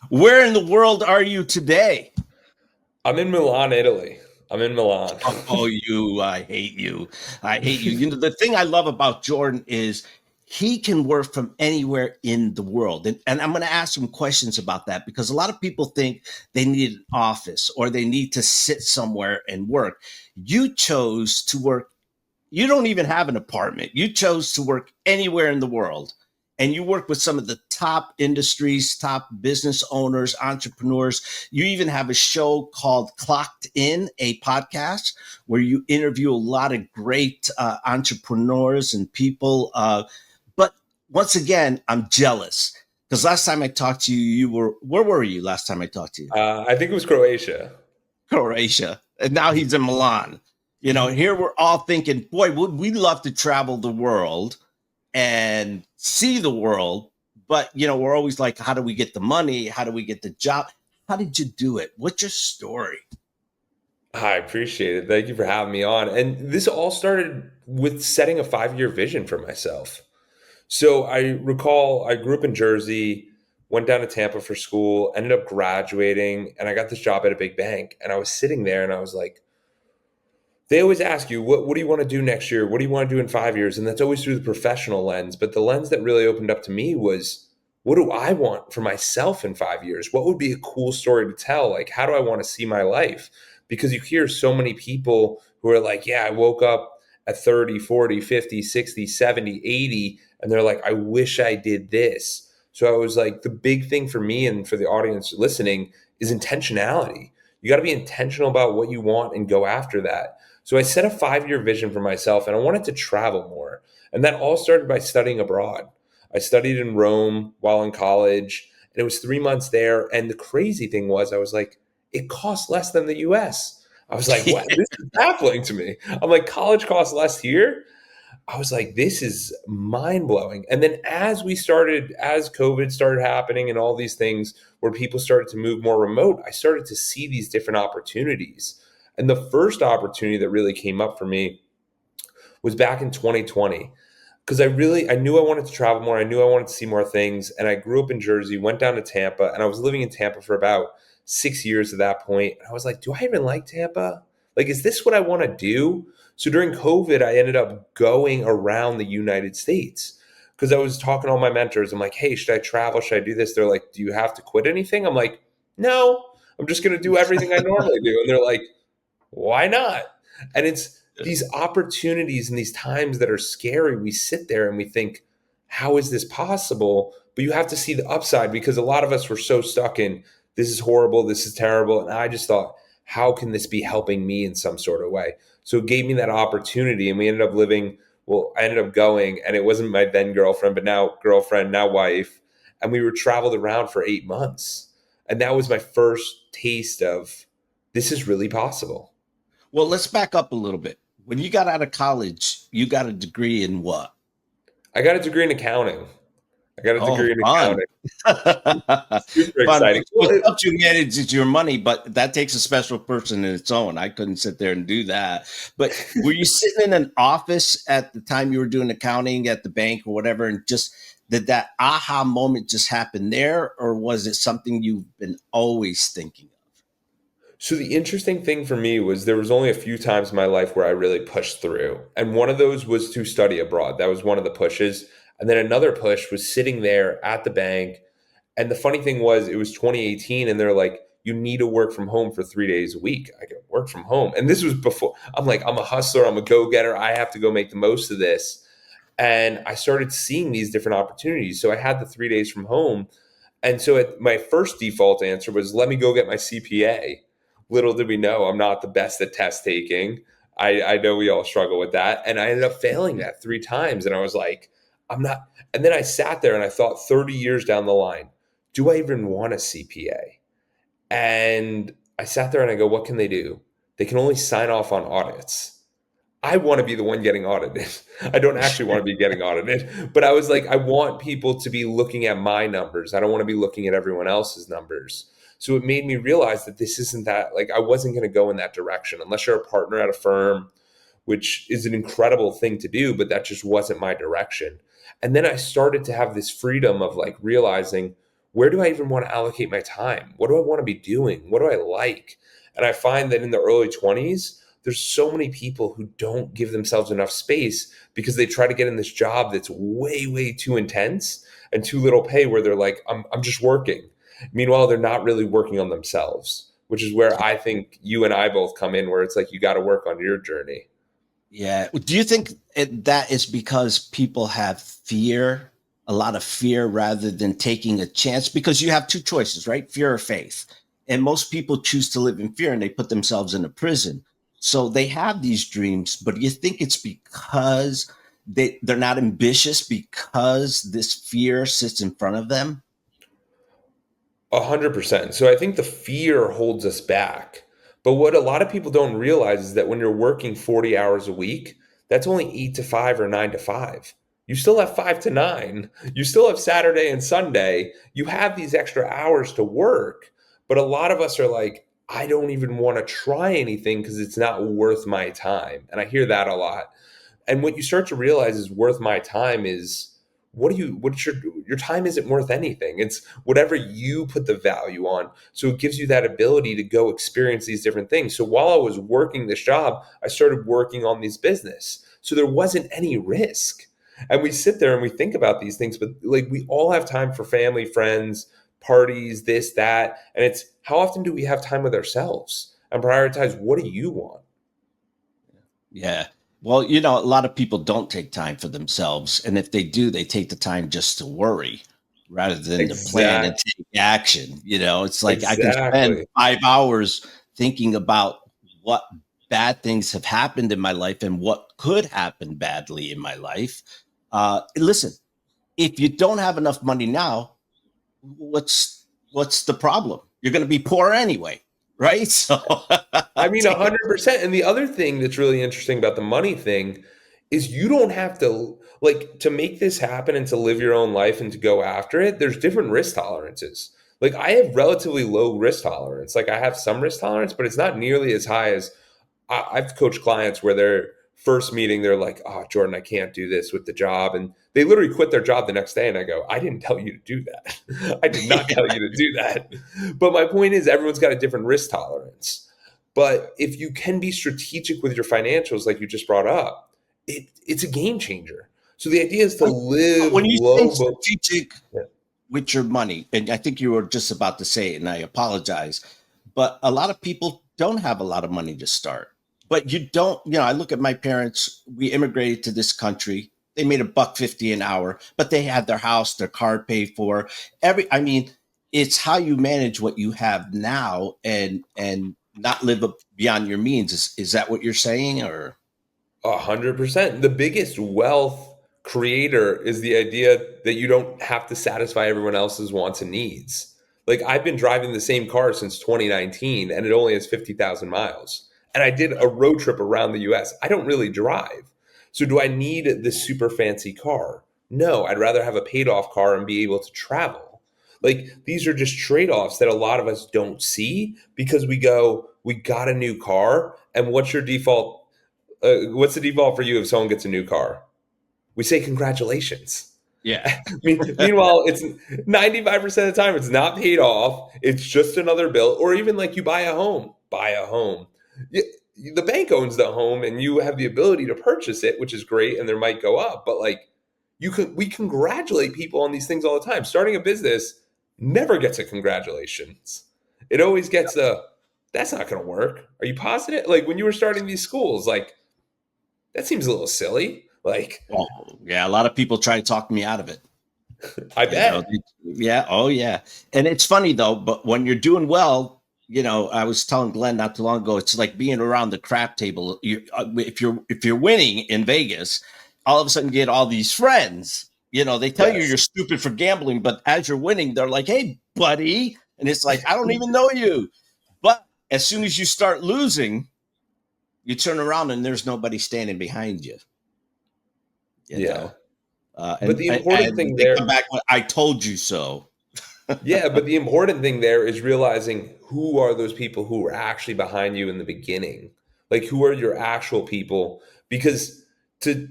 Where in the world are you today? I'm in Milan, Italy. I'm in Milan. Oh, you, I hate you. I hate you. You know, the thing I love about Jordan is he can work from anywhere in the world. And I'm going to ask him questions about that because a lot of people think they need an office or they need to sit somewhere and work. You chose to work. You don't even have an apartment. You chose to work anywhere in the world. And you work with some of the top industries, top business owners, entrepreneurs. You even have a show called Clocked In, a podcast where you interview a lot of great entrepreneurs and people. But once again, I'm jealous because last time I talked to you, where were you last time I talked to you? I think it was Croatia. Croatia, and now he's in Milan. You know, here we're all thinking, boy, would we love to travel the world and see the world, but you know, we're always like, how do we get the money? How do we get the job? How did you do it? What's your story? I appreciate it. Thank you for having me on. And this all started with setting a 5-year vision for myself. So I recall I grew up in Jersey, went down to Tampa for school, ended up graduating, and I got this job at a big bank. And I was sitting there and I was like, they always ask you, what do you want to do next year? What do you want to do in 5 years? And that's always through the professional lens. But the lens that really opened up to me was, what do I want for myself in 5 years? What would be a cool story to tell? Like, how do I want to see my life? Because you hear so many people who are like, yeah, I woke up at 30, 40, 50, 60, 70, 80, and they're like, I wish I did this. So I was like, the big thing for me and for the audience listening is intentionality. You got to be intentional about what you want and go after that. So I set a 5-year vision for myself and I wanted to travel more. And that all started by studying abroad. I studied in Rome while in college, and it was 3 months there. And the crazy thing was, I was like, it costs less than the US. I was like, what? This is baffling to me. I'm like, college costs less here? I was like, this is mind blowing. And then as COVID started happening and all these things where people started to move more remote, I started to see these different opportunities. And the first opportunity that really came up for me was back in 2020 because I knew I wanted to travel more. I knew I wanted to see more things. And I grew up in Jersey, went down to Tampa, and I was living in Tampa for about 6 years at that point. And I was like, do I even like Tampa? Like, is this what I want to do? So during COVID, I ended up going around the United States because I was talking to all my mentors. I'm like, hey, should I travel? Should I do this? They're like, do you have to quit anything? I'm like, no, I'm just going to do everything I normally do. And they're like, why not? And it's these opportunities and these times that are scary. We sit there and we think, how is this possible? But you have to see the upside because a lot of us were so stuck in this is horrible, this is terrible. And I just thought, how can this be helping me in some sort of way? So it gave me that opportunity. And we ended up I ended up going, and it wasn't my then girlfriend, but now girlfriend, now wife. And we were traveled around for 8 months. And that was my first taste of this is really possible. Well, let's back up a little bit. When you got out of college, you got a degree in what? I got a degree in accounting. I got a Oh, degree in fun. accounting. Super Fun. exciting. Well, What helps you manage is your money, but that takes a special person in its own. I couldn't sit there and do that. But were you sitting in an office at the time you were doing accounting at the bank or whatever, and just did that aha moment just happen there, or was it something you've been always thinking of? so the interesting thing for me was there was only a few times in my life where I really pushed through. And one of those was to study abroad. That was one of the pushes. And then another push was sitting there at the bank. And the funny thing was, it was 2018, and they're like, you need to work from home for 3 days a week. I can work from home. And this was before I'm like, I'm a hustler, I'm a go getter. I have to go make the most of this. And I started seeing these different opportunities. So I had the 3 days from home. And so my first default answer was, let me go get my CPA. Little did we know, I'm not the best at test taking. I know we all struggle with that. And I ended up failing that 3 times. And I was like, I'm not. And then I sat there and I thought 30 years down the line, do I even want a CPA? And I sat there and I go, what can they do? They can only sign off on audits. I want to be the one getting audited. I don't actually want to be getting audited, but I was like, I want people to be looking at my numbers. I don't want to be looking at everyone else's numbers. So it made me realize that this isn't that, like, I wasn't going to go in that direction unless you're a partner at a firm, which is an incredible thing to do, but that just wasn't my direction. And then I started to have this freedom of like realizing where do I even want to allocate my time? What do I want to be doing? What do I like? And I find that in the early 20s, there's so many people who don't give themselves enough space because they try to get in this job that's way, way too intense and too little pay, where they're like, I'm just working. Meanwhile, they're not really working on themselves, which is where I think you and I both come in, where it's like, you got to work on your journey. Yeah. Do you think that is because people have fear, a lot of fear, rather than taking a chance? Because you have two choices, right? Fear or faith. And most people choose to live in fear and they put themselves in a prison. So they have these dreams, but do you think it's because they're not ambitious because this fear sits in front of them? 100%. So I think the fear holds us back. But what a lot of people don't realize is that when you're working 40 hours a week, that's only 8 to 5 or 9 to 5. You still have 5 to 9. You still have Saturday and Sunday. You have these extra hours to work. But a lot of us are like, I don't even want to try anything because it's not worth my time. And I hear that a lot. And what you start to realize is worth my time is, what's your time isn't worth anything. It's whatever you put the value on. So it gives you that ability to go experience these different things. So while I was working this job, I started working on this business. So there wasn't any risk. And we sit there and we think about these things, but like, we all have time for family, friends, parties, this, that. And it's, how often do we have time with ourselves and prioritize, what do you want? Yeah. Well, a lot of people don't take time for themselves. And if they do, they take the time just to worry rather than to plan and Exact, take action. It's like I can spend exactly. 5 hours thinking about what bad things have happened in my life and what could happen badly in my life. Listen, if you don't have enough money now, what's the problem? You're going to be poor anyway, right? So I mean, take it. 100%. And the other thing that's really interesting about the money thing is, you don't have to, like, to make this happen and to live your own life and to go after it. There's different risk tolerances. Like, I have relatively low risk tolerance. Like, I have some risk tolerance, but it's not nearly as high as I've coached clients where their first meeting, they're like, "Oh, Jordan, I can't do this with the job." And they literally quit their job the next day. And I go, "I didn't tell you to do that. I did not tell you to do that." But my point is, everyone's got a different risk tolerance. But if you can be strategic with your financials, like you just brought up, it's a game changer. So the idea is to live When you say low, but strategic yeah. with your money, and I think you were just about to say it, and I apologize, but a lot of people don't have a lot of money to start. But you don't, I look at my parents. We immigrated to this country. They made $1.50 an hour, but they had their house, their car paid for. I mean, it's how you manage what you have now, and not live up beyond your means. Is that what you're saying, or? 100%. The biggest wealth creator is the idea that you don't have to satisfy everyone else's wants and needs. Like, I've been driving the same car since 2019 and it only has 50,000 miles. And I did a road trip around the US. I don't really drive. So do I need this super fancy car? No, I'd rather have a paid off car and be able to travel. Like, these are just trade offs that a lot of us don't see because we go, we got a new car. And what's the default for you if someone gets a new car? We say congratulations. Yeah. Meanwhile, it's 95% of the time it's not paid off. It's just another bill. Or even like, you buy a home. Buy a home. The bank owns the home and you have the ability to purchase it, which is great, and there might go up. But like, we congratulate people on these things all the time. Starting a business never gets a congratulations. It always gets a, that's not going to work. Are you positive? Like, when you were starting these schools, like, that seems a little silly. Like, Oh, yeah. A lot of people try to talk me out of it. I You know, bet. yeah. Oh, yeah. And it's funny though, but when you're doing well, I was telling Glenn not too long ago, it's like being around the crap table. If you're winning in Vegas, all of a sudden you get all these friends. They tell you Yes. you're stupid for gambling, but as you're winning, they're like, "Hey, buddy," and it's like, I don't even know you. But as soon as you start losing, you turn around and there's nobody standing behind you. You Yeah. know, But and, the and important and thing they come there, back with, "I told you so." yeah, but the important thing there is realizing, who are those people who are actually behind you in the beginning? Like, who are your actual people? Because to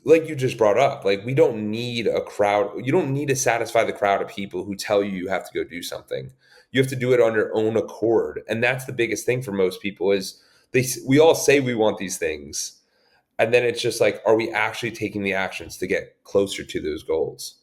like you just brought up, like we don't need a crowd. You don't need to satisfy the crowd of people who tell you have to go do something. You have to do it on your own accord. And that's the biggest thing for most people is we all say we want these things. And then it's just like, are we actually taking the actions to get closer to those goals?